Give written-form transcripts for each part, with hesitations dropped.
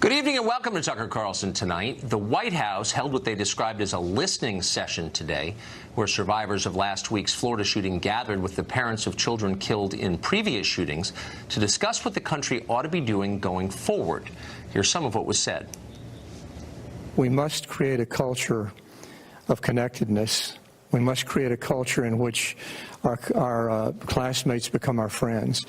Good evening and welcome to Tucker Carlson Tonight. The White House held what they described as a listening session today, where survivors of last week's Florida shooting gathered with the parents of children killed in previous shootings to discuss what the country ought to be doing going forward. Here's some of what was said. We must create a culture of connectedness. We must create a culture in which our classmates become our friends.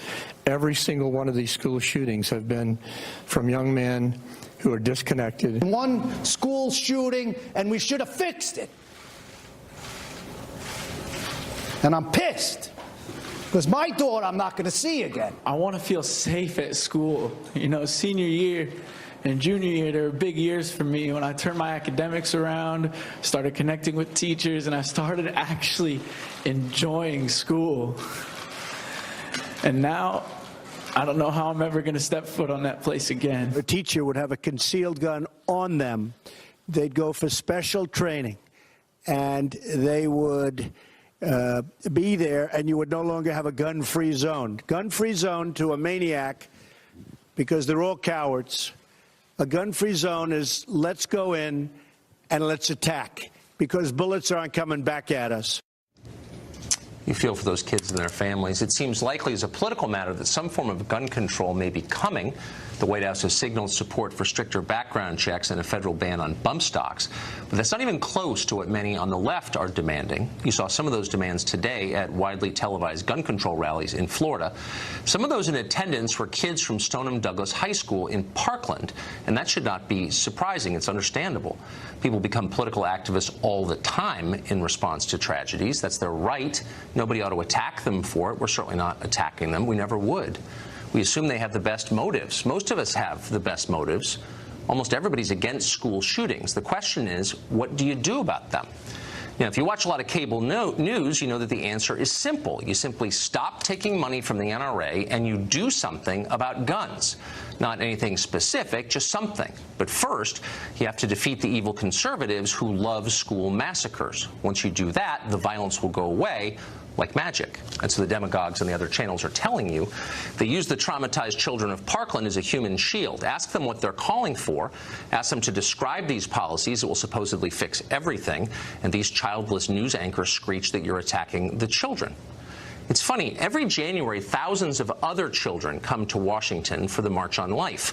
Every single one of these school shootings have been from young men who are disconnected. One school shooting, and we should have fixed it. And I'm pissed, because my daughter I'm not going to see again. I want to feel safe at school. You know, senior year and junior year, they were big years for me when I turned my academics around, started connecting with teachers, and I started actually enjoying school. And now, I don't know how I'm ever going to step foot on that place again. A teacher would have a concealed gun on them. They'd go for special training, and they would be there, and you would no longer have a gun-free zone. Gun-free zone to a maniac, because they're all cowards. A gun-free zone is let's go in and let's attack, because bullets aren't coming back at us. You feel for those kids and their families. It seems likely as a political matter that some form of gun control may be coming. The White House has signaled support for stricter background checks and a federal ban on bump stocks. But that's not even close to what many on the left are demanding. You saw some of those demands today at widely televised gun control rallies in Florida. Some of those in attendance were kids from Stoneham Douglas High School in Parkland, and that should not be surprising. It's understandable. People become political activists all the time in response to tragedies. That's their right. Nobody ought to attack them for it. We're certainly not attacking them. We never would. We assume they have the best motives. Most of us have the best motives. Almost everybody's against school shootings. The question is, what do you do about them? Now, if you watch a lot of cable news, you know that the answer is simple. You simply stop taking money from the NRA and you do something about guns. Not anything specific, just something. But first, you have to defeat the evil conservatives who love school massacres. Once you do that, the violence will go away like magic. And so the demagogues on the other channels are telling you. They use the traumatized children of Parkland as a human shield. Ask them what they're calling for. Ask them to describe these policies that will supposedly fix everything. And these childless news anchors screech that you're attacking the children. It's funny, every January, thousands of other children come to Washington for the March on Life.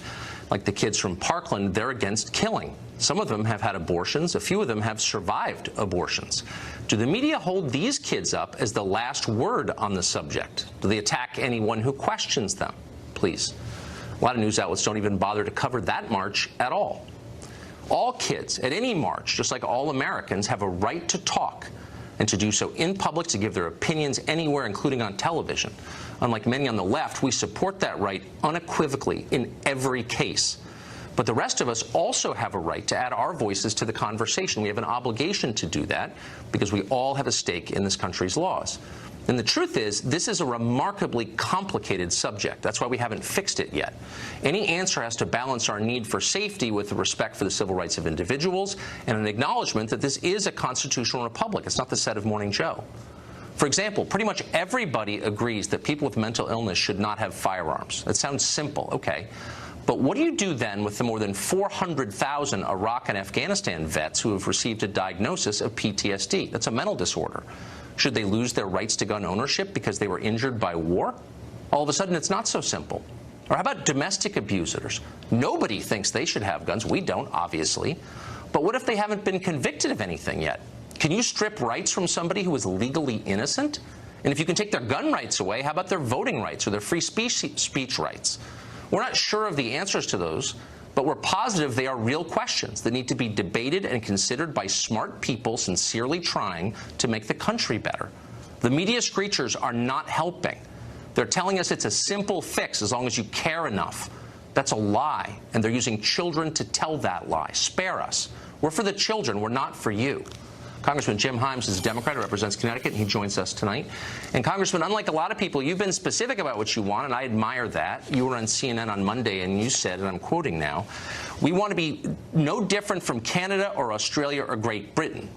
Like the kids from Parkland, they're against killing. Some of them have had abortions. A few of them have survived abortions. Do the media hold these kids up as the last word on the subject? Do they attack anyone who questions them? Please. A lot of news outlets don't even bother to cover that march at all. All kids at any march, just like all Americans, have a right to talk, and to do so in public, to give their opinions anywhere, including on television. Unlike many on the left, we support that right unequivocally in every case. But the rest of us also have a right to add our voices to the conversation. We have an obligation to do that because we all have a stake in this country's laws. And the truth is, this is a remarkably complicated subject. That's why we haven't fixed it yet. Any answer has to balance our need for safety with the respect for the civil rights of individuals and an acknowledgement that this is a constitutional republic. It's not the set of Morning Joe. For example, pretty much everybody agrees that people with mental illness should not have firearms. That sounds simple, okay. But what do you do then with the more than 400,000 Iraq and Afghanistan vets who have received a diagnosis of PTSD? That's a mental disorder. Should they lose their rights to gun ownership because they were injured by war? All of a sudden, it's not so simple. Or how about domestic abusers? Nobody thinks they should have guns. We don't, obviously. But what if they haven't been convicted of anything yet? Can you strip rights from somebody who is legally innocent? And if you can take their gun rights away, how about their voting rights or their free speech rights? We're not sure of the answers to those, but we're positive they are real questions that need to be debated and considered by smart people sincerely trying to make the country better. The media screechers are not helping. They're telling us it's a simple fix as long as you care enough. That's a lie, and they're using children to tell that lie. Spare us. We're for the children. We're not for you. Congressman Jim Himes is a Democrat who represents Connecticut, and he joins us tonight. And Congressman, unlike a lot of people, you've been specific about what you want, and I admire that. You were on CNN on Monday, and you said, and I'm quoting now, we want to be no different from Canada or Australia or Great Britain.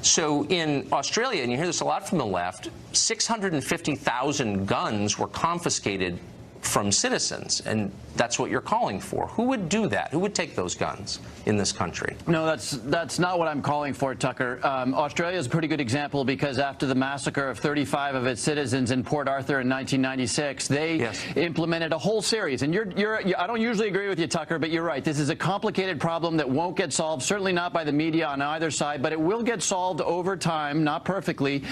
So in Australia, and you hear this a lot from the left, 650,000 guns were confiscated from citizens, and that's what you're calling for. Who would do that? Who would take those guns in this country? No, that's not what I'm calling for, Tucker. Australia is a pretty good example because after the massacre of 35 of its citizens in Port Arthur in 1996, they implemented a whole series. And I don't usually agree with you, Tucker, but you're right. This is a complicated problem that won't get solved, certainly not by the media on either side, but it will get solved over time, not perfectly,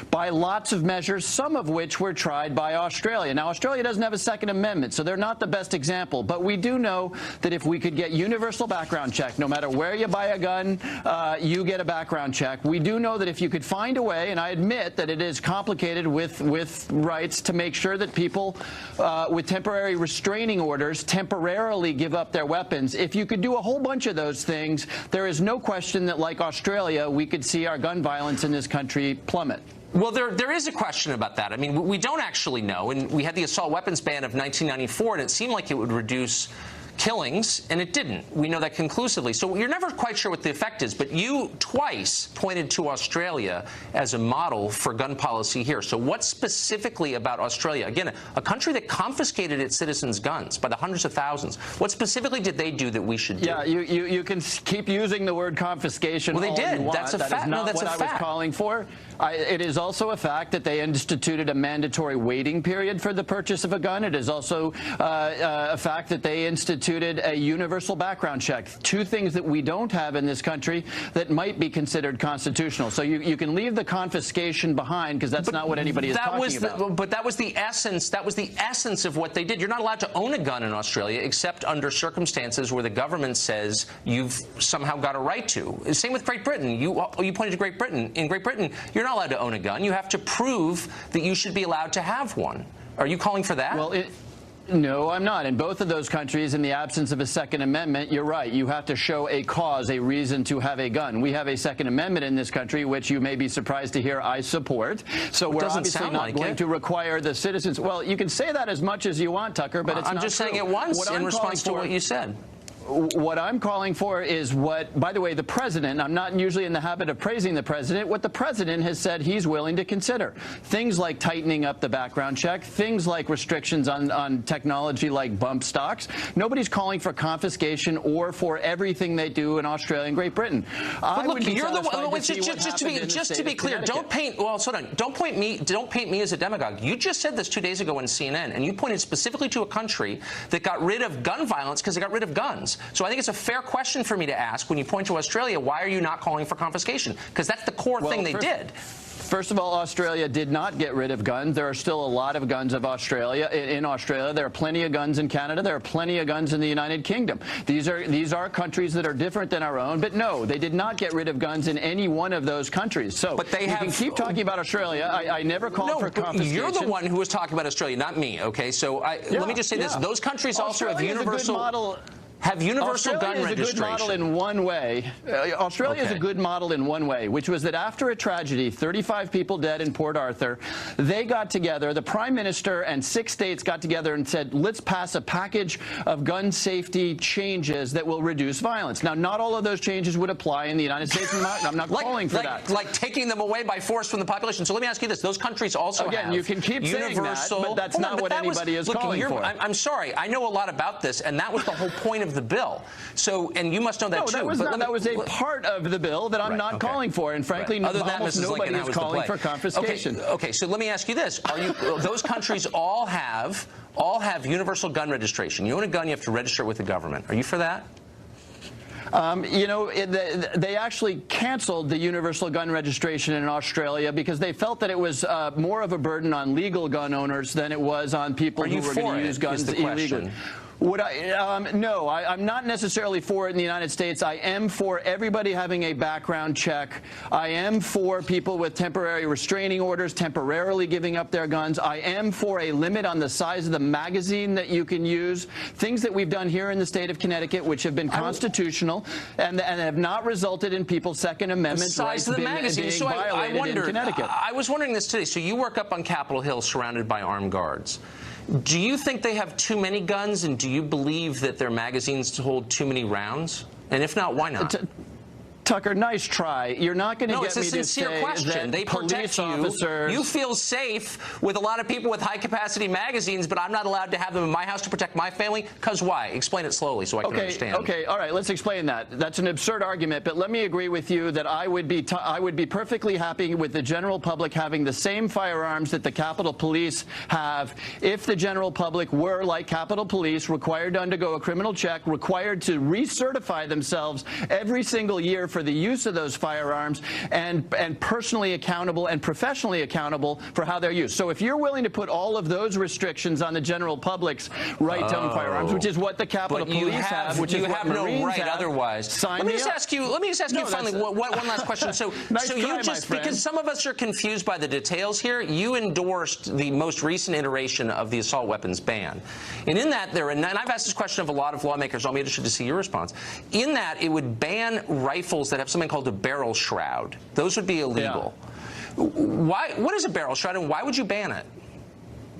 by lots of measures, some of which were tried by Australia. Now, Australia doesn't have a Second Amendment, so they're not the best example. But we do know that if we could get universal background check, no matter where you buy a gun, you get a background check. We do know that if you could find a way, and I admit that it is complicated with rights to make sure that people with temporary restraining orders temporarily give up their weapons. If you could do a whole bunch of those things, there is no question that, like Australia, we could see our gun violence in this country plummet. Well, there is a question about that. I mean, we don't actually know. And we had the assault weapons ban of 1994, and it seemed like it would reduce killings, and it didn't. We know that conclusively. So you're never quite sure what the effect is, but you twice pointed to Australia as a model for gun policy here. So what specifically about Australia? Again, a country that confiscated its citizens' guns by the hundreds of thousands. What specifically did they do that we should do? Yeah, you can keep using the word confiscation. Well, they did. That's a fact. That is not what I was calling for. It is also a fact that they instituted a mandatory waiting period for the purchase of a gun. It is also a fact that they instituted a universal background check. Two things that we don't have in this country that might be considered constitutional. So you can leave the confiscation behind because that's not what anybody is talking about. But that was the essence. That was the essence of what they did. You're not allowed to own a gun in Australia except under circumstances where the government says you've somehow got a right to. Same with Great Britain. You pointed to Great Britain. In Great Britain, you're not allowed to own a gun. You have to prove that you should be allowed to have one. Are you calling for that? Well, no, I'm not. In both of those countries, in the absence of a Second Amendment, you're right. You have to show a cause, a reason to have a gun. We have a Second Amendment in this country, which you may be surprised to hear I support. So we're obviously not going to require the citizens. Well, you can say that as much as you want, Tucker, but it's not true. I'm just saying it once in response to what you said. What I'm calling for is what, by the way, the president, I'm not usually in the habit of praising the president, what the president has said he's willing to consider. Things like tightening up the background check, things like restrictions on technology like bump stocks. Nobody's calling for confiscation or for everything they do in Australia and Great Britain. But look, you're the one. Just to be clear, don't paint me as a demagogue. You just said this 2 days ago on CNN, and you pointed specifically to a country that got rid of gun violence because they got rid of guns. So I think it's a fair question for me to ask when you point to Australia, why are you not calling for confiscation? Because that's the core thing they did. First of all, Australia did not get rid of guns. There are still a lot of guns in Australia. There are plenty of guns in Canada. There are plenty of guns in the United Kingdom. These are countries that are different than our own. But no, they did not get rid of guns in any one of those countries. So but you can keep talking about Australia. I never called for confiscation. You're the one who was talking about Australia, not me. Okay, so let me just say this: those countries also have universal. Have universal gun registration. Australia is a good model in one way. Australia is a good model in one way, which was that after a tragedy, 35 people dead in Port Arthur, they got together, the Prime Minister and 6 states got together and said, let's pass a package of gun safety changes that will reduce violence. Now, not all of those changes would apply in the United States. I'm not calling for that. Like taking them away by force from the population. So let me ask you this. Those countries also have you can keep saying that, but that's not what anybody is calling for. I'm sorry. I know a lot about this, and that was the whole point of the bill. So, and you must know that too. That was a part of the bill that I'm not calling for, and frankly, almost nobody is calling for confiscation. Okay, so let me ask you this: those countries all have universal gun registration? You own a gun, you have to register it with the government. Are you for that? They actually canceled the universal gun registration in Australia because they felt that it was more of a burden on legal gun owners than it was on people who were going to use guns illegally. No, I'm not necessarily for it in the United States. I am for everybody having a background check. I am for people with temporary restraining orders temporarily giving up their guns. I am for a limit on the size of the magazine that you can use. Things that we've done here in the state of Connecticut, which have been constitutional and have not resulted in people's Second Amendment rights being violated in Connecticut. I was wondering this today. So you work up on Capitol Hill surrounded by armed guards. Do you think they have too many guns, and do you believe that their magazines hold too many rounds? And if not, why not? Tucker, nice try. You're not going to get me to say that. No, it's a sincere question. They protect you. You feel safe with a lot of people with high-capacity magazines, but I'm not allowed to have them in my house to protect my family? Because why? Explain it slowly so I can understand. Okay, all right, let's explain that. That's an absurd argument, but let me agree with you that I would be perfectly happy with the general public having the same firearms that the Capitol Police have if the general public were, like Capitol Police, required to undergo a criminal check, required to recertify themselves every single year for the use of those firearms, and personally accountable and professionally accountable for how they're used. So if you're willing to put all of those restrictions on the general public's right to own firearms, which is what the Capitol Police have, which is what no Marines right have, otherwise. Let me just ask you finally one last question. So you just, because some of us are confused by the details here, you endorsed the most recent iteration of the assault weapons ban. And in that, and I've asked this question of a lot of lawmakers, so I'm interested to see your response. In that, it would ban rifles that have something called a barrel shroud. Those would be illegal. Yeah. What is a barrel shroud, and why would you ban it?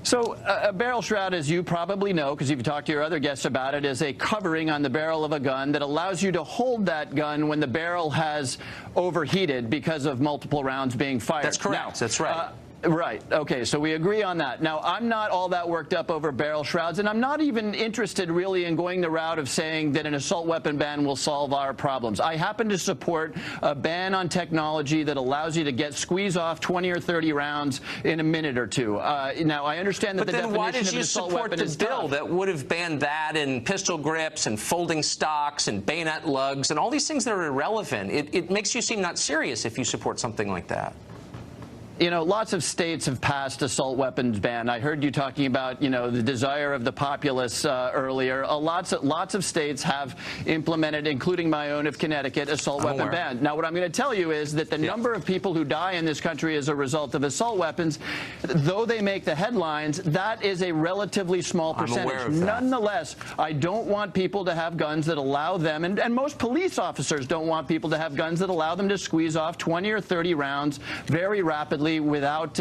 So a barrel shroud, as you probably know, because you've talked to your other guests about it, is a covering on the barrel of a gun that allows you to hold that gun when the barrel has overheated because of multiple rounds being fired. That's correct. That's right. Right. Okay. So we agree on that. Now, I'm not all that worked up over barrel shrouds, and I'm not even interested really in going the route of saying that an assault weapon ban will solve our problems. I happen to support a ban on technology that allows you to squeeze off 20 or 30 rounds in a minute or two. Now, I understand that the definition of an assault weapon is tough. But then why did you support the bill that would have banned that and pistol grips and folding stocks and bayonet lugs and all these things that are irrelevant? It makes you seem not serious if you support something like that. You know, lots of states have passed assault weapons ban. I heard you talking about, the desire of the populace earlier. Lots of states have implemented, including my own of Connecticut, assault weapon ban. Now, what I'm going to tell you is that the number of people who die in this country as a result of assault weapons, though they make the headlines, that is a relatively small percentage. I'm aware of that. Nonetheless, I don't want people to have guns that allow them, and most police officers don't want people to have guns that allow them to squeeze off 20 or 30 rounds very rapidly without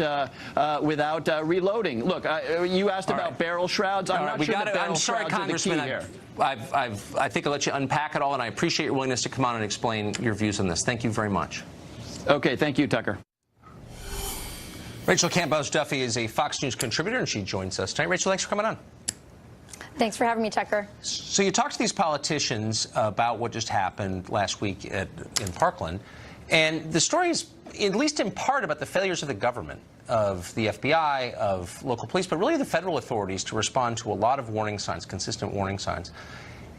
reloading. Look, you asked about barrel shrouds. I'm not sure that barrel shrouds are the key here. I think I'll let you unpack it all, and I appreciate your willingness to come on and explain your views on this. Thank you very much. Okay, thank you, Tucker. Rachel Campos-Duffy is a Fox News contributor, and she joins us tonight. Rachel, thanks for coming on. Thanks for having me, Tucker. So you talked to these politicians about what just happened last week in Parkland, and the story is, at least in part, about the failures of the government, of the FBI, of local police, but really the federal authorities to respond to a lot of warning signs, consistent warning signs.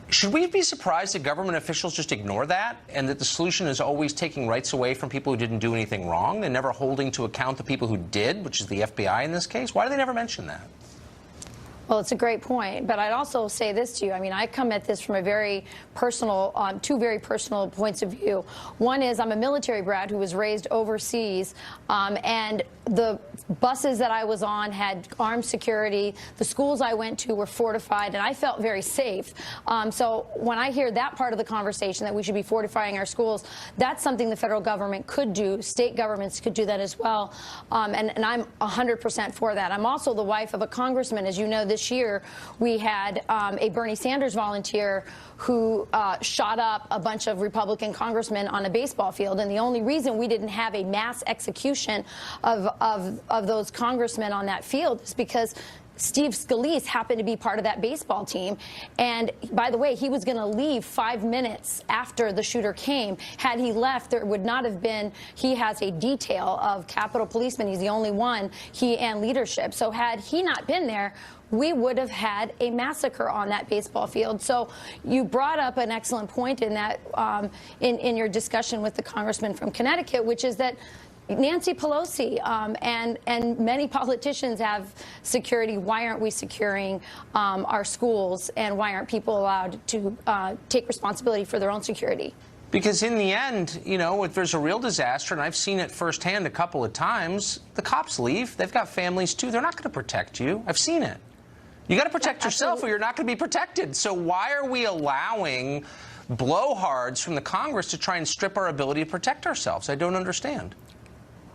Should we be surprised that government officials just ignore that, and that the solution is always taking rights away from people who didn't do anything wrong and never holding to account the people who did, which is the FBI in this case? Why do they never mention that? Well, it's a great point, but I'd also say this to you. I mean, I come at this from a very personal, two very personal points of view. One is I'm a military brat who was raised overseas, and the buses that I was on had armed security. The schools I went to were fortified, and I felt very safe. So when I hear that part of the conversation, that we should be fortifying our schools, that's something the federal government could do. State governments could do that as well, and I'm 100% for that. I'm also the wife of a congressman. As you know, this year we had a Bernie Sanders volunteer who shot up a bunch of Republican congressmen on a baseball field, and the only reason we didn't have a mass execution of those congressmen on that field is because Steve Scalise happened to be part of that baseball team. And by the way, he was going to leave 5 minutes after the shooter came. Had he left, there would not have been, he has a detail of Capitol policemen. He's the only one, he and leadership. So had he not been there, we would have had a massacre on that baseball field. So you brought up an excellent point in that, in your discussion with the congressman from Connecticut, which is that Nancy Pelosi and many politicians have security. Why aren't we securing our schools, and why aren't people allowed to take responsibility for their own security? Because in the end, if there's a real disaster, and I've seen it firsthand a couple of times, the cops leave. They've got families, too. They're not going to protect you. I've seen it. You got to protect yourself, or you're not going to be protected. So why are we allowing blowhards from the Congress to try and strip our ability to protect ourselves? I don't understand.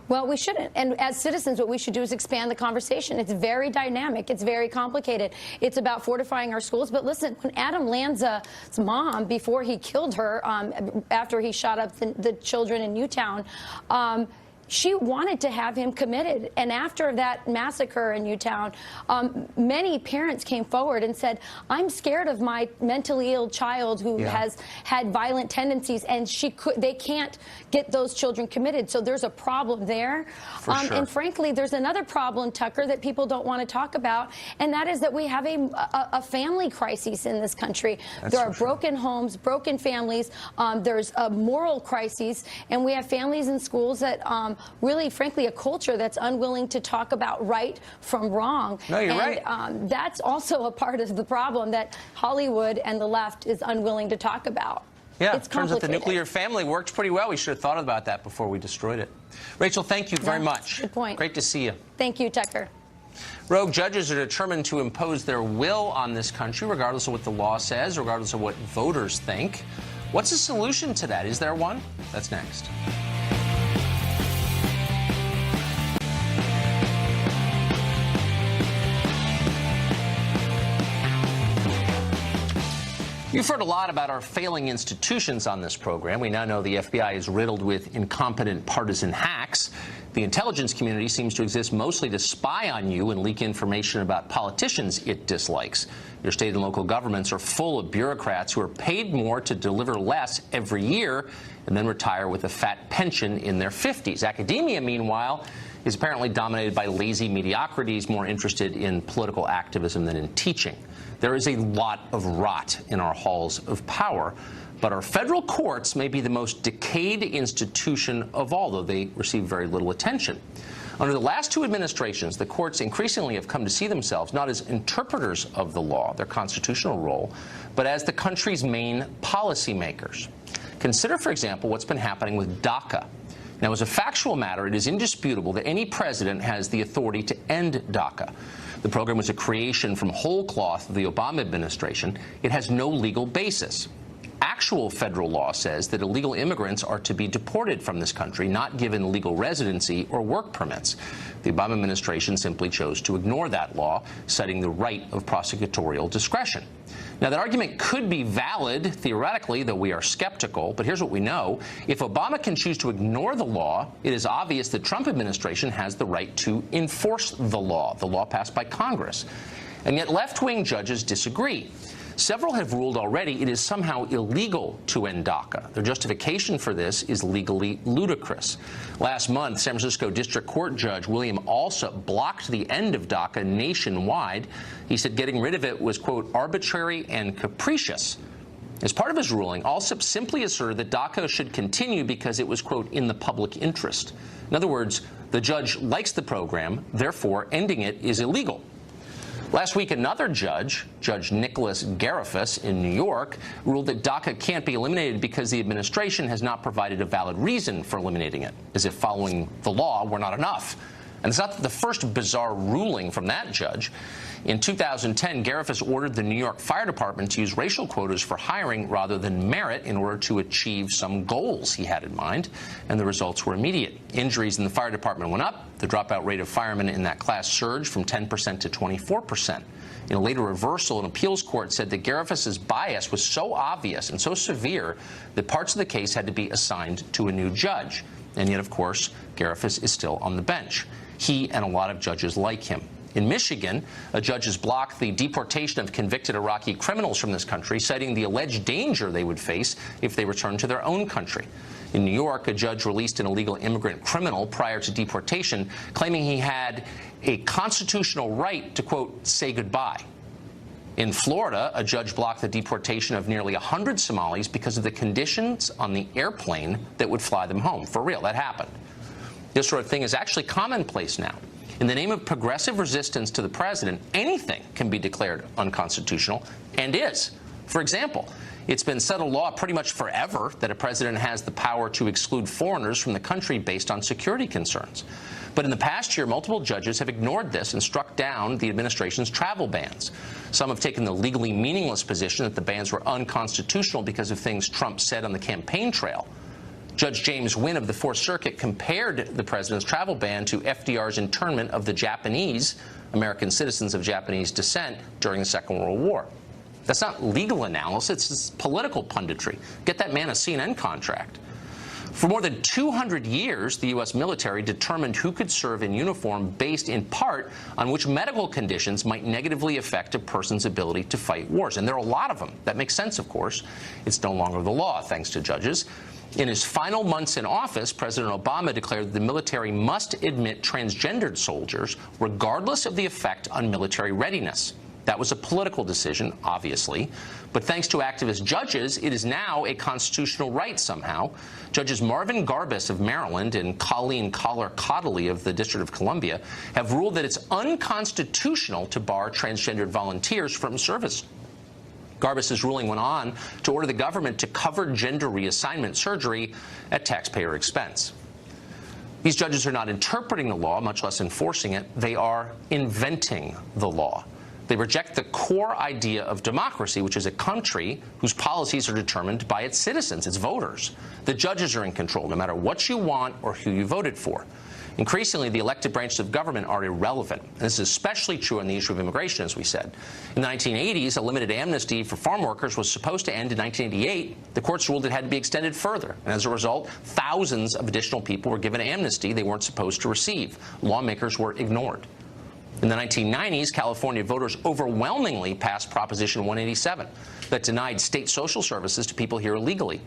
Well, we shouldn't. And as citizens, what we should do is expand the conversation. It's very dynamic. It's very complicated. It's about fortifying our schools. But listen, when Adam Lanza's mom, before he killed her, after he shot up the children in Newtown, she wanted to have him committed. And after that massacre in Newtown, many parents came forward and said, I'm scared of my mentally ill child who has had violent tendencies, and they can't get those children committed. So there's a problem there. For sure. And frankly, there's another problem, Tucker, that people don't want to talk about, and that is that we have a family crisis in this country. There are broken homes, broken families. There's a moral crisis, and we have families in schools that really, frankly, a culture that's unwilling to talk about right from wrong. No, you're right. That's also a part of the problem that Hollywood and the left is unwilling to talk about. Yeah, it's it turns out the complicated. nuclear family worked pretty well. We should have thought about that before we destroyed it. Rachel, thank you very much. Good point. Great to see you. Thank you, Tucker. Rogue judges are determined to impose their will on this country, regardless of what the law says, regardless of what voters think. What's the solution to that? Is there one? That's next. You've heard a lot about our failing institutions on this program. We now know the FBI is riddled with incompetent partisan hacks. The intelligence community seems to exist mostly to spy on you and leak information about politicians it dislikes. Your state and local governments are full of bureaucrats who are paid more to deliver less every year and then retire with a fat pension in their 50s. Academia, meanwhile, is apparently dominated by lazy mediocrities more interested in political activism than in teaching. There is a lot of rot in our halls of power, but our federal courts may be the most decayed institution of all, though they receive very little attention. Under the last two administrations, the courts increasingly have come to see themselves not as interpreters of the law, their constitutional role, but as the country's main policymakers. Consider, for example, what's been happening with DACA. Now, as a factual matter, it is indisputable that any president has the authority to end DACA. The program was a creation from whole cloth of the Obama administration. It has no legal basis. Actual federal law says that illegal immigrants are to be deported from this country, not given legal residency or work permits. The Obama administration simply chose to ignore that law, citing the right of prosecutorial discretion. Now, that argument could be valid, theoretically, though we are skeptical, but here's what we know. If Obama can choose to ignore the law, it is obvious the Trump administration has the right to enforce the law passed by Congress. And yet left-wing judges disagree. Several have ruled already it is somehow illegal to end DACA. Their justification for this is legally ludicrous. Last month, San Francisco District Court Judge William Alsup blocked the end of DACA nationwide. He said getting rid of it was, quote, arbitrary and capricious. As part of his ruling, Alsup simply asserted that DACA should continue because it was, quote, in the public interest. In other words, the judge likes the program, therefore ending it is illegal. Last week, another judge, Judge Nicholas Garifas in New York, ruled that DACA can't be eliminated because the administration has not provided a valid reason for eliminating it, as if following the law were not enough. And it's not the first bizarre ruling from that judge. In 2010, Garifas ordered the New York Fire Department to use racial quotas for hiring rather than merit in order to achieve some goals he had in mind, and the results were immediate. Injuries in the fire department went up. The dropout rate of firemen in that class surged from 10% to 24%. In a later reversal, an appeals court said that Garifas's bias was so obvious and so severe that parts of the case had to be assigned to a new judge. And yet, of course, Garifas is still on the bench. He and a lot of judges like him. In Michigan, a judge has blocked the deportation of convicted Iraqi criminals from this country, citing the alleged danger they would face if they returned to their own country. In New York, a judge released an illegal immigrant criminal prior to deportation, claiming he had a constitutional right to, quote, say goodbye. In Florida, a judge blocked the deportation of nearly 100 Somalis because of the conditions on the airplane that would fly them home. For real, that happened. This sort of thing is actually commonplace now. In the name of progressive resistance to the president, anything can be declared unconstitutional, and is. For example, it's been settled law pretty much forever that a president has the power to exclude foreigners from the country based on security concerns. But in the past year, multiple judges have ignored this and struck down the administration's travel bans. Some have taken the legally meaningless position that the bans were unconstitutional because of things Trump said on the campaign trail. Judge James Wynn of the Fourth Circuit compared the president's travel ban to FDR's internment of the Japanese, American citizens of Japanese descent, during the Second World War. That's not legal analysis, it's political punditry. Get that man a CNN contract. For more than 200 years, the U.S. military determined who could serve in uniform based in part on which medical conditions might negatively affect a person's ability to fight wars. And there are a lot of them. That makes sense, of course. It's no longer the law, thanks to judges. In his final months in office, President Obama declared that the military must admit transgendered soldiers regardless of the effect on military readiness. That was a political decision, obviously, but thanks to activist judges, it is now a constitutional right somehow. Judges Marvin Garbus of Maryland and Colleen Collar-Cotterly of the District of Columbia have ruled that it's unconstitutional to bar transgendered volunteers from service. Garbus's ruling went on to order the government to cover gender reassignment surgery at taxpayer expense. These judges are not interpreting the law, much less enforcing it. They are inventing the law. They reject the core idea of democracy, which is a country whose policies are determined by its citizens, its voters. The judges are in control, no matter what you want or who you voted for. Increasingly, the elected branches of government are irrelevant. And this is especially true on the issue of immigration, as we said. In the 1980s, a limited amnesty for farm workers was supposed to end in 1988. The courts ruled it had to be extended further. And as a result, thousands of additional people were given amnesty they weren't supposed to receive. Lawmakers were ignored. In the 1990s, California voters overwhelmingly passed Proposition 187 that denied state social services to people here illegally.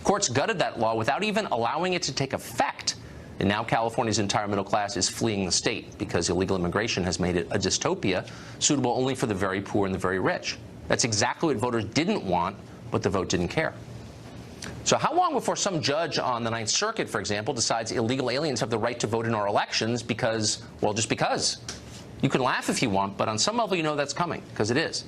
Courts gutted that law without even allowing it to take effect. And now California's entire middle class is fleeing the state because illegal immigration has made it a dystopia suitable only for the very poor and the very rich. That's exactly what voters didn't want, but the vote didn't care. So how long before some judge on the Ninth Circuit, for example, decides illegal aliens have the right to vote in our elections because, well, just because? You can laugh if you want, but on some level you know that's coming, because it is.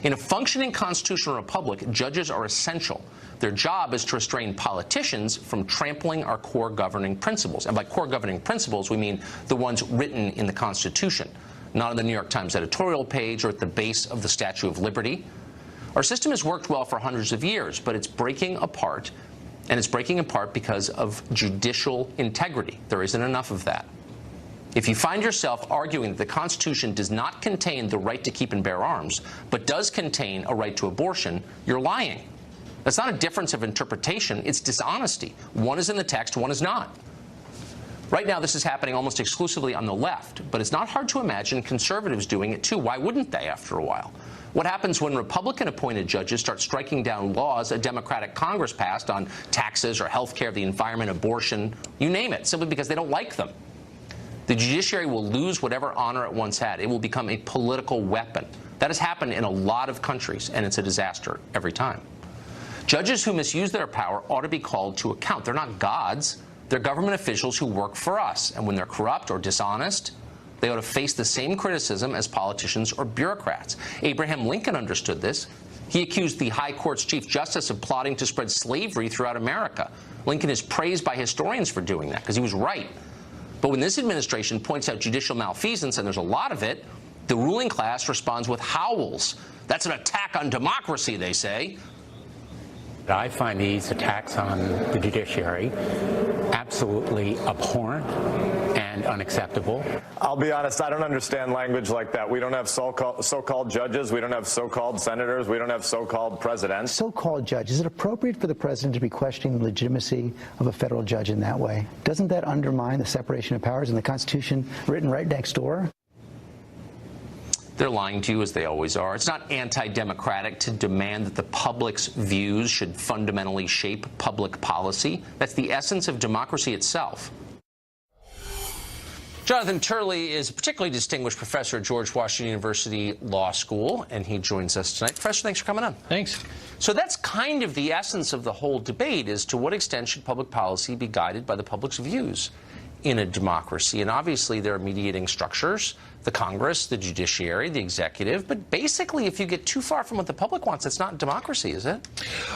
In a functioning constitutional republic, judges are essential. Their job is to restrain politicians from trampling our core governing principles. And by core governing principles, we mean the ones written in the Constitution, not on the New York Times editorial page or at the base of the Statue of Liberty. Our system has worked well for hundreds of years, but it's breaking apart, and it's breaking apart because of judicial integrity. There isn't enough of that. If you find yourself arguing that the Constitution does not contain the right to keep and bear arms, but does contain a right to abortion, you're lying. That's not a difference of interpretation, it's dishonesty. One is in the text, one is not. Right now, this is happening almost exclusively on the left, but it's not hard to imagine conservatives doing it too. Why wouldn't they after a while? What happens when Republican-appointed judges start striking down laws a Democratic Congress passed on taxes or health care, the environment, abortion, you name it, simply because they don't like them? The judiciary will lose whatever honor it once had. It will become a political weapon. That has happened in a lot of countries, and it's a disaster every time. Judges who misuse their power ought to be called to account. They're not gods. They're government officials who work for us. And when they're corrupt or dishonest, they ought to face the same criticism as politicians or bureaucrats. Abraham Lincoln understood this. He accused the High Court's Chief Justice of plotting to spread slavery throughout America. Lincoln is praised by historians for doing that, because he was right. But when this administration points out judicial malfeasance, and there's a lot of it, the ruling class responds with howls. That's an attack on democracy, they say. I find these attacks on the judiciary absolutely abhorrent and unacceptable. I'll be honest, I don't understand language like that. We don't have so-called judges. We don't have so-called senators. We don't have so-called presidents. So-called judge. Is it appropriate for the president to be questioning the legitimacy of a federal judge in that way? Doesn't that undermine the separation of powers in the Constitution written right next door? They're lying to you, as they always are. It's not anti-democratic to demand that the public's views should fundamentally shape public policy. That's the essence of democracy itself. Jonathan Turley is a particularly distinguished professor at George Washington University Law School, and he joins us tonight. Professor, thanks for coming on. Thanks. So that's kind of the essence of the whole debate, is to what extent should public policy be guided by the public's views in a democracy? And obviously there are mediating structures the Congress, the judiciary, the executive. But basically, if you get too far from what the public wants, it's not democracy, is it?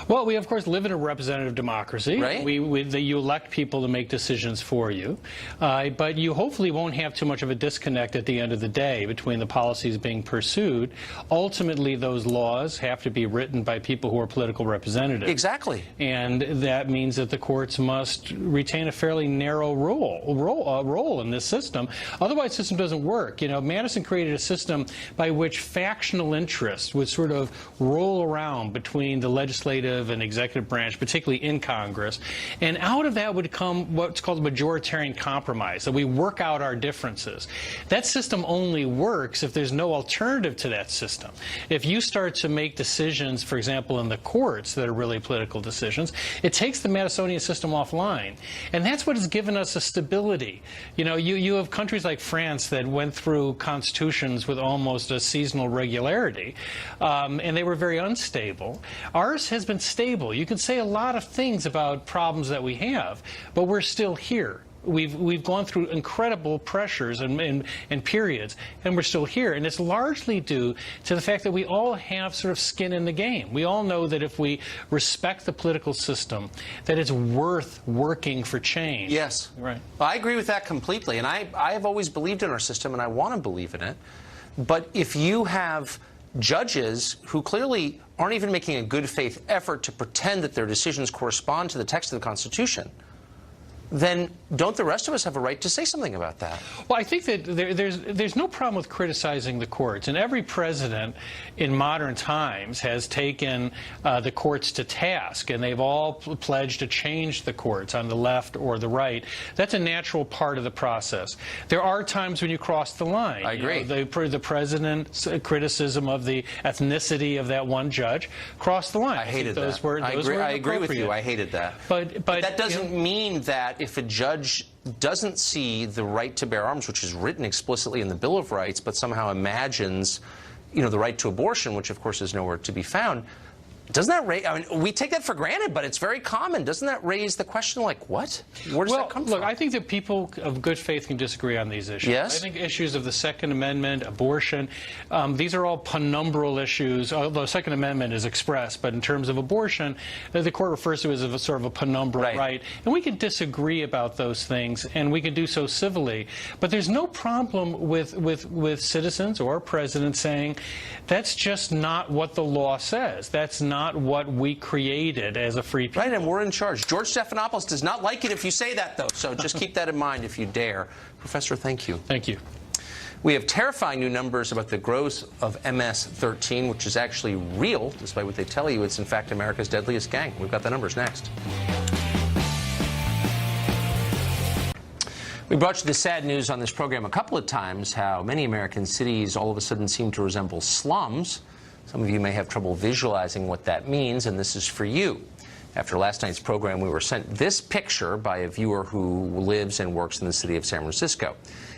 Well, we, of course, live in a representative democracy. Right. You elect people to make decisions for you. But you hopefully won't have too much of a disconnect at the end of the day between the policies being pursued. Ultimately, those laws have to be written by people who are political representatives. Exactly. And that means that the courts must retain a fairly narrow role in this system. Otherwise, the system doesn't work. You know, Madison created a system by which factional interests would sort of roll around between the legislative and executive branch, particularly in Congress. And out of that would come what's called a majoritarian compromise, that we work out our differences. That system only works if there's no alternative to that system. If you start to make decisions, for example, in the courts that are really political decisions, it takes the Madisonian system offline. And that's what has given us a stability. You know, you have countries like France that went through constitutions with almost a seasonal regularity, and they were very unstable. Ours has been stable. You can say a lot of things about problems that we have, but we're still here. We've gone through incredible pressures and periods, and we're still here. And it's largely due to the fact that we all have sort of skin in the game. We all know that if we respect the political system, that it's worth working for change. Yes. Right. I agree with that completely. And I have always believed in our system, and I want to believe in it. But if you have judges who clearly aren't even making a good faith effort to pretend that their decisions correspond to the text of the Constitution, then don't the rest of us have a right to say something about that? Well, I think that there's no problem with criticizing the courts. And every president in modern times has taken the courts to task, and they've all pledged to change the courts on the left or the right. That's a natural part of the process. There are times when you cross the line. I agree. You know, the president's criticism of the ethnicity of that one judge crossed the line. I hated those that. Were I agree with you. I hated that. But that doesn't mean that if a judge doesn't see the right to bear arms, which is written explicitly in the Bill of Rights, but somehow imagines, you know, the right to abortion, which of course is nowhere to be found, doesn't that raise, I mean, we take that for granted, but it's very common. Doesn't that raise the question, like, what? Where does that come from? Look, I think that people of good faith can disagree on these issues. Yes? I think issues of the Second Amendment, abortion, these are all penumbral issues, although the Second Amendment is expressed, but in terms of abortion, the court refers to it as a sort of a penumbral right. And we can disagree about those things, and we can do so civilly. But there's no problem with citizens or presidents saying, that's just not what the law says. That's not what we created as a free people. Right, and we're in charge. George Stephanopoulos does not like it if you say that, though, so just keep that in mind if you dare. Professor, thank you. Thank you. We have terrifying new numbers about the growth of MS-13, which is actually real, despite what they tell you. It's, in fact, America's deadliest gang. We've got the numbers next. We brought you the sad news on this program a couple of times, how many American cities all of a sudden seem to resemble slums. Some of you may have trouble visualizing what that means, and this is for you. After last night's program, we were sent this picture by a viewer who lives and works in the city of San Francisco.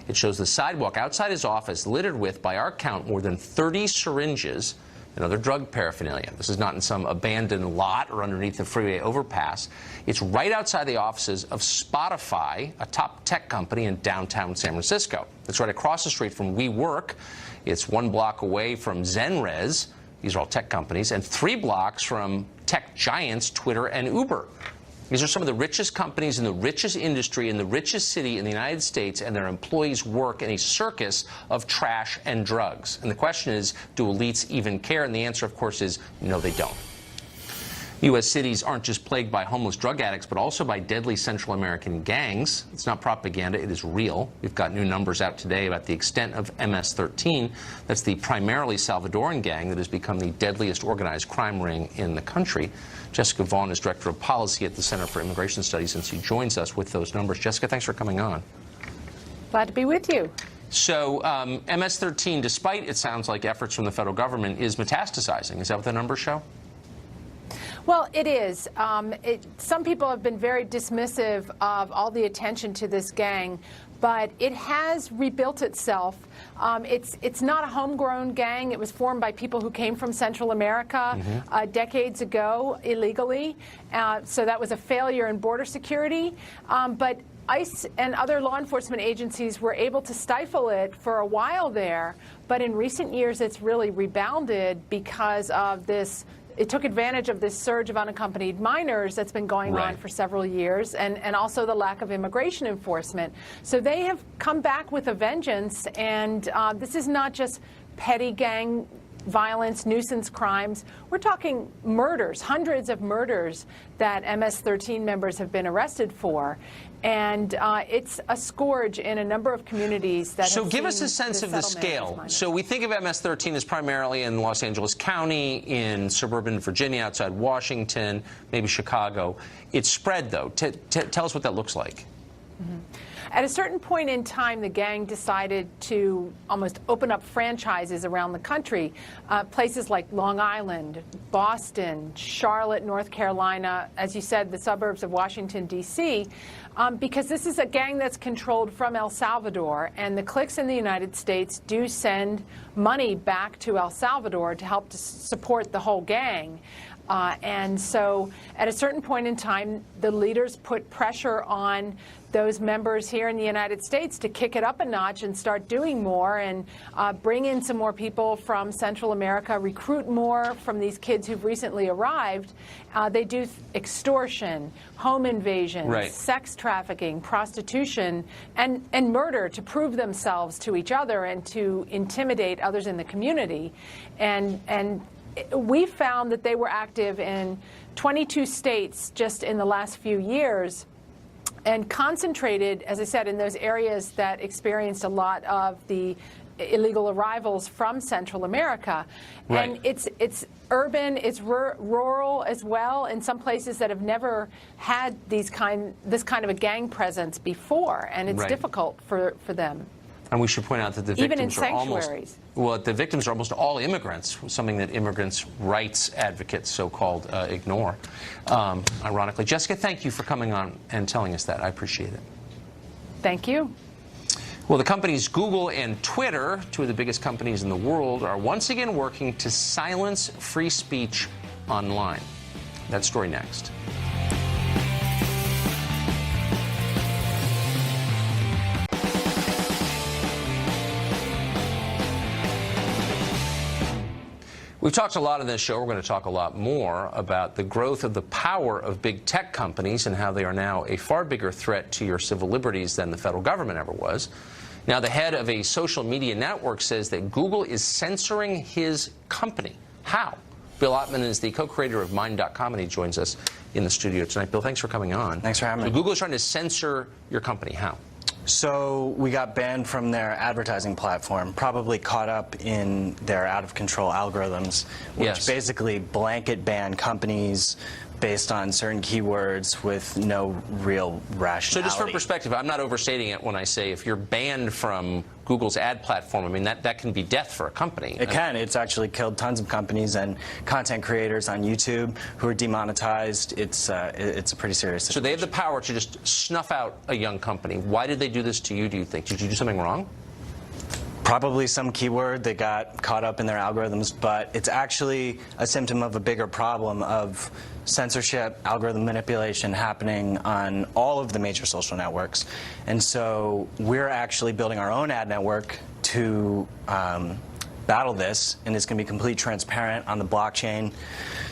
It shows the sidewalk outside his office littered with, by our count, more than 30 syringes and other drug paraphernalia. This is not in some abandoned lot or underneath the freeway overpass. It's right outside the offices of Spotify, a top tech company in downtown San Francisco. It's right across the street from WeWork. It's 1 block away from Zenres. These are all tech companies, and 3 blocks from tech giants Twitter and Uber. These are some of the richest companies in the richest industry in the richest city in the United States, and their employees work in a circus of trash and drugs. And the question is, do elites even care? And the answer, of course, is no, they don't. U.S. cities aren't just plagued by homeless drug addicts, but also by deadly Central American gangs. It's not propaganda, it is real. We've got new numbers out today about the extent of MS-13. That's the primarily Salvadoran gang that has become the deadliest organized crime ring in the country. Jessica Vaughn is Director of Policy at the Center for Immigration Studies, and she joins us with those numbers. Jessica, thanks for coming on. Glad to be with you. So MS-13, despite, it sounds like, efforts from the federal government, is metastasizing. Is that what the numbers show? Well, it is. Some people have been very dismissive of all the attention to this gang, but it has rebuilt itself. It's not a homegrown gang. It was formed by people who came from Central America decades ago illegally. So that was a failure in border security. But ICE and other law enforcement agencies were able to stifle it for a while there, but in recent years it's really rebounded because of this. It took advantage of this surge of unaccompanied minors that's been going on for several years, and also the lack of immigration enforcement. So they have come back with a vengeance, and this is not just petty gang violence, nuisance crimes. We're talking murders, hundreds of murders that MS-13 members have been arrested for. And it's a scourge in a number of communities that So have give seen us a sense of the scale. So we think of MS-13 as primarily in Los Angeles County, in suburban Virginia, outside Washington, maybe Chicago. It's spread, though. Tell us what that looks like. Mm-hmm. At a certain point in time, the gang decided to almost open up franchises around the country, places like Long Island, Boston, Charlotte, North Carolina, as you said, the suburbs of Washington, D.C., because this is a gang that's controlled from El Salvador, and the cliques in the United States do send money back to El Salvador to help to support the whole gang. And so at a certain point in time, the leaders put pressure on those members here in the United States to kick it up a notch and start doing more and bring in some more people from Central America, recruit more from these kids who've recently arrived. They do extortion, home invasions, sex trafficking, prostitution, and murder to prove themselves to each other and to intimidate others in the community. And we found that they were active in 22 states just in the last few years, and concentrated, as I said, in those areas that experienced a lot of the illegal arrivals from Central America. And it's urban, it's rural as well, in some places that have never had this kind of a gang presence before, and it's difficult for them. And we should point out that the Even in victims are sanctuaries. the victims are almost all immigrants, something that immigrants' rights advocates, so-called, ignore. Ironically. Jessica, thank you for coming on and telling us that. I appreciate it. Thank you. Well, the companies Google and Twitter, two of the biggest companies in the world, are once again working to silence free speech online. That story next. We've talked a lot on this show. We're going to talk a lot more about the growth of the power of big tech companies and how they are now a far bigger threat to your civil liberties than the federal government ever was. Now, the head of a social media network says that Google is censoring his company. How? Bill Ottman is the co-creator of Mind.com, and he joins us in the studio tonight. Bill, thanks for coming on. Thanks for having me. So Google is trying to censor your company. How? So we got banned from their advertising platform, probably caught up in their out-of-control algorithms, which basically blanket ban companies based on certain keywords with no real rationality. So just for perspective, I'm not overstating it when I say if you're banned from Google's ad platform, I mean, that can be death for a company. It can. It's actually killed tons of companies and content creators on YouTube who are demonetized. It's a pretty serious situation. So they have the power to just snuff out a young company. Why did they do this to you, do you think? Did you do something wrong? Probably some keyword that got caught up in their algorithms, but it's actually a symptom of a bigger problem of censorship, algorithm manipulation happening on all of the major social networks. And so we're actually building our own ad network to battle this, and it's going to be completely transparent on the blockchain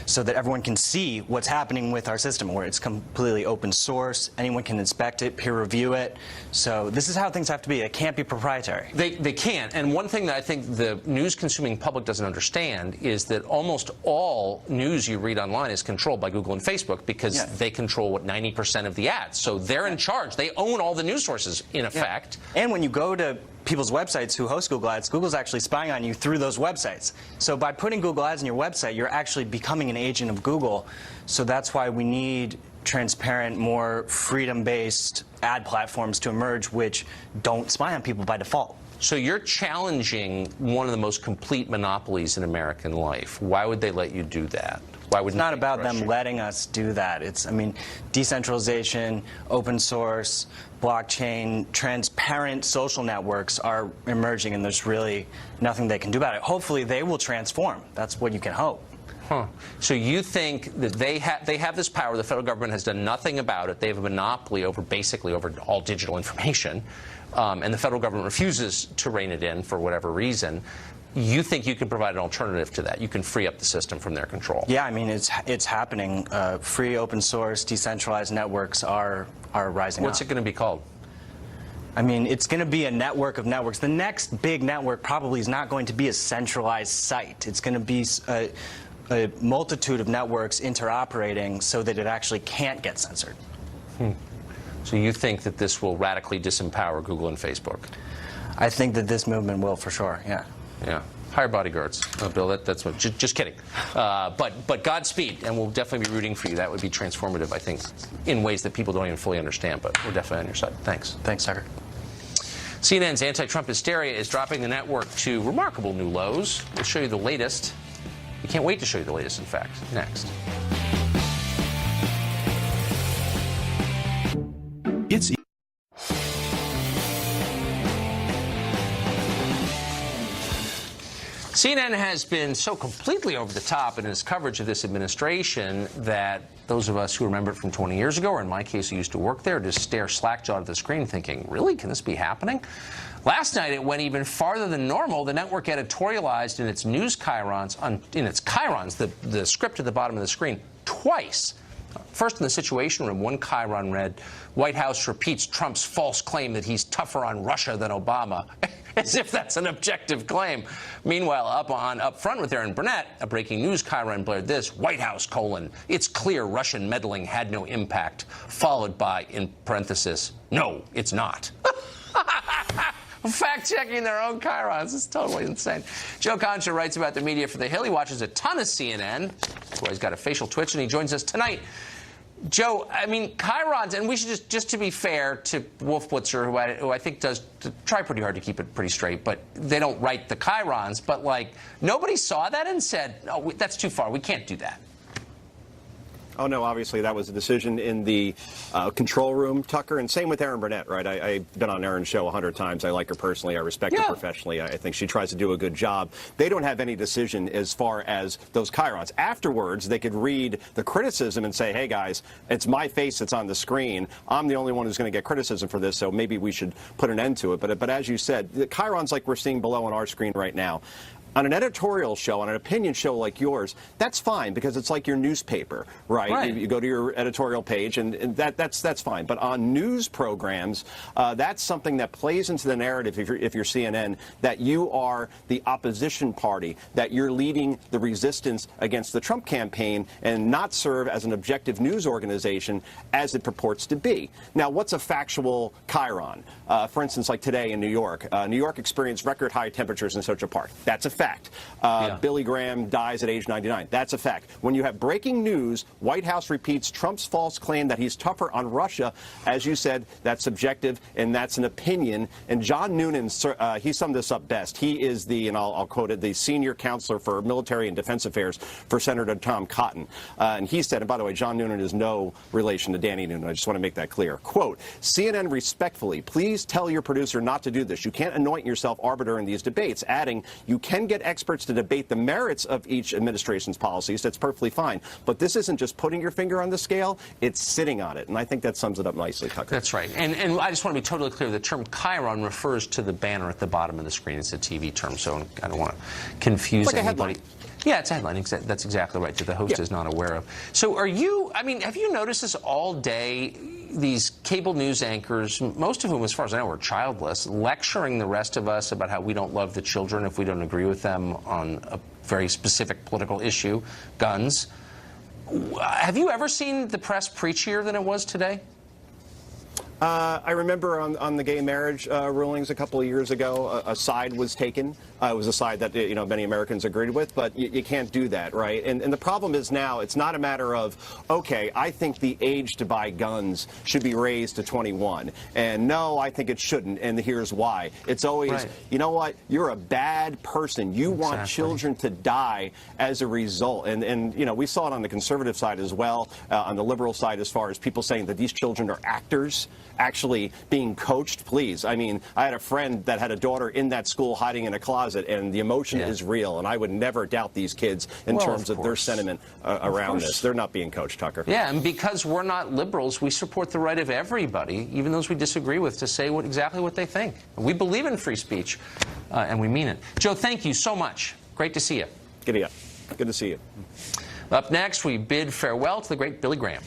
so that everyone can see what's happening with our system, where it's completely open source. Anyone can inspect it, peer review it. So this is how things have to be. It can't be proprietary. They can't. And one thing that I think the news-consuming public doesn't understand is that almost all news you read online is controlled by Google and Facebook because they control, what, 90% of the ads. So they're in charge. They own all the news sources, in effect. And when you go to people's websites who host Google Ads, Google's actually spying on you through those websites. So by putting Google Ads on your website, you're actually becoming an agent of Google. So that's why we need transparent, more freedom-based ad platforms to emerge which don't spy on people by default. So you're challenging one of the most complete monopolies in American life. Why would they let you do that? Why would it's not about them letting us do that. It's, I mean, decentralization, open source, blockchain, transparent social networks are emerging, and there's really nothing they can do about it. Hopefully they will transform. That's what you can hope. Huh. So you think that they have this power, the federal government has done nothing about it, they have a monopoly over all digital information, and the federal government refuses to rein it in for whatever reason. You think you can provide an alternative to that? You can free up the system from their control? Yeah, I mean, it's happening. Free, open source, decentralized networks are rising What's up. it going to be called? I mean, it's going to be a network of networks. The next big network probably is not going to be a centralized site. It's going to be a multitude of networks interoperating so that it actually can't get censored. So you think that this will radically disempower Google and Facebook? I think that this movement will, for sure, yeah. Yeah. Hire bodyguards, Bill. That's what. Just kidding. But Godspeed, and we'll definitely be rooting for you. That would be transformative, I think, in ways that people don't even fully understand. But we're definitely on your side. Thanks. Thanks, Tucker. CNN's anti-Trump hysteria is dropping the network to remarkable new lows. We'll show you the latest. We can't wait to show you the latest, in fact, next. It's CNN has been so completely over the top in its coverage of this administration that those of us who remember it from 20 years ago, or in my case who used to work there, just stare slack-jawed at the screen thinking, really, can this be happening? Last night, it went even farther than normal. The network editorialized in its news chyrons, the script at the bottom of the screen, twice. First, in the Situation Room, one chyron read, White House repeats Trump's false claim that he's tougher on Russia than Obama. As if that's an objective claim. Meanwhile, up front with Aaron Burnett, a breaking news chyron blared this, White House, it's clear Russian meddling had no impact, followed by, in parenthesis, no, it's not. Fact-checking their own chyrons is totally insane. Joe Concha writes about the media for The Hill. He watches a ton of CNN. Well, he's got a facial twitch, and he joins us tonight. Joe, I mean, chyrons, and we should just to be fair to Wolf Blitzer, who I think does try pretty hard to keep it pretty straight, but they don't write the chyrons. But, like, nobody saw that and said, oh, that's too far. We can't do that. Oh, no, obviously that was a decision in the control room, Tucker, and same with Aaron Burnett, right? I've been on Aaron's show 100 times. I like her personally. I respect her professionally. I think she tries to do a good job. They don't have any decision as far as those chyrons. Afterwards, they could read the criticism and say, hey, guys, it's my face that's on the screen. I'm the only one who's going to get criticism for this, so maybe we should put an end to it. But as you said, the chyrons like we're seeing below on our screen right now, on an editorial show, on an opinion show like yours, that's fine because it's like your newspaper, right? You go to your editorial page, and that's fine. But on news programs, that's something that plays into the narrative, if you're CNN, that you are the opposition party, that you're leading the resistance against the Trump campaign and not serve as an objective news organization as it purports to be. Now, what's a factual chyron? For instance, like today in New York. New York experienced record high temperatures in Central Park. That's a fact. Billy Graham dies at age 99. That's a fact. When you have breaking news, White House repeats Trump's false claim that he's tougher on Russia. As you said, that's subjective, and that's an opinion. And John Noonan, he summed this up best. He is the, and I'll quote it, the senior counselor for military and defense affairs for Senator Tom Cotton. And he said, and by the way, John Noonan is no relation to Danny Noonan. I just want to make that clear. Quote, CNN respectfully, please tell your producer not to do this. You can't anoint yourself arbiter in these debates. Adding, you can get experts to debate the merits of each administration's policies. That's perfectly fine. But this isn't just putting your finger on the scale, it's sitting on it. And I think that sums it up nicely, Tucker. That's right. And I just want to be totally clear. The term chyron refers to the banner at the bottom of the screen. It's a TV term, so I don't want to confuse anybody. Yeah, it's a headline. That's exactly right, that the host is not aware of. So have you noticed this all day? These cable news anchors, most of whom, as far as I know, are childless, lecturing the rest of us about how we don't love the children if we don't agree with them on a very specific political issue, guns. Have you ever seen the press preachier than it was today? I remember on the gay marriage rulings a couple of years ago, a side was taken. It was a side that many Americans agreed with, but you can't do that, right? And the problem is now it's not a matter of, okay, I think the age to buy guns should be raised to 21, and no, I think it shouldn't, and here's why. It's always, you know what, you're a bad person. You want children to die as a result, and we saw it on the conservative side as well, on the liberal side as far as people saying that these children are actors, actually being coached. Please, I mean, I had a friend that had a daughter in that school hiding in a closet closet, and the emotion is real. And I would never doubt these kids in terms of their sentiment around this. They're not being coached, Tucker. Yeah, and because we're not liberals, we support the right of everybody, even those we disagree with, to say exactly what they think. We believe in free speech, and we mean it. Joe, thank you so much. Great to see you. Giddy up. Good to see you. Up next, we bid farewell to the great Billy Graham.